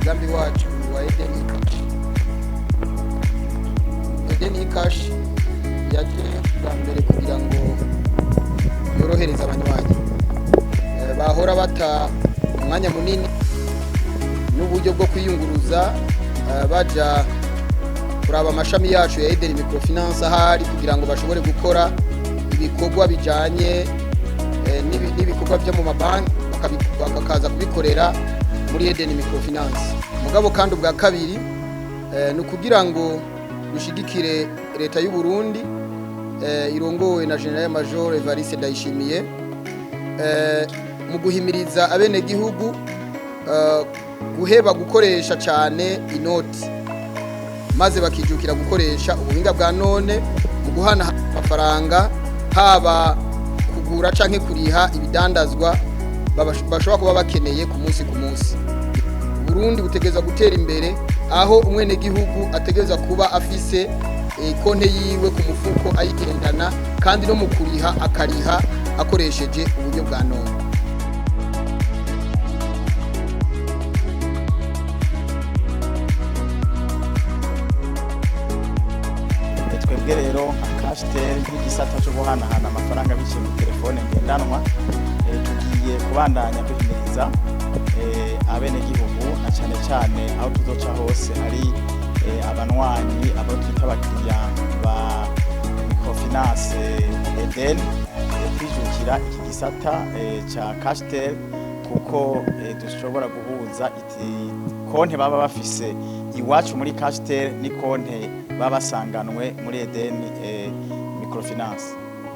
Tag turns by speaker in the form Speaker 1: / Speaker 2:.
Speaker 1: umugambi wacu wa Edeni Cash yaje bwa mbere kugira ngo yorohereza abanywanyi bahora bata umwanya munini n'uburyo bwo kwiyunguruza baja kuraba amashami yacu ya Edeni Microfinance ahari kugira ngo bashobore gukora ibikorwa bijanye n'ibikorwa byo mu mabanki bakaza kubikorera muri Edeni Microfinance. Mugabo kandi ubwa kabiri ni kugira ngo dushigikire leta y'u Burundi irongowe na General Major Evariste Ndayishimiye mu guhimiriza abene gihugu guheba gukoresha cyane inoti maze bakijukira gukoresha ubuhinga bwa none mu guhana amafaranga haba kugura canke kuriha ibidandazwa bashobora kuba bakeneye ku munsi Burundi butegeza gutera imbere aho umwene gihugu ategeza kuba afise konte yiwe ku mufuko ayigendana kandi no mu kuriha akariha akoresheje uburyo bwa none.
Speaker 2: Twebwe rero Cashtel nk'igisata cyo guhanahana amafaranga biciye mu telefone ngendanwa tugiye kubandanya duhimiriza abene gihugu na cyane aho tuzoca hose ari abanwanyi abo twita abakiriya ba Microfinance Edeni kwijukira iki gisata ca Cashtel kuko dushobora guhuza konte baba bafise iwacu muri Cashtel ni konte baba basanganwe muri Edeni Microfinance.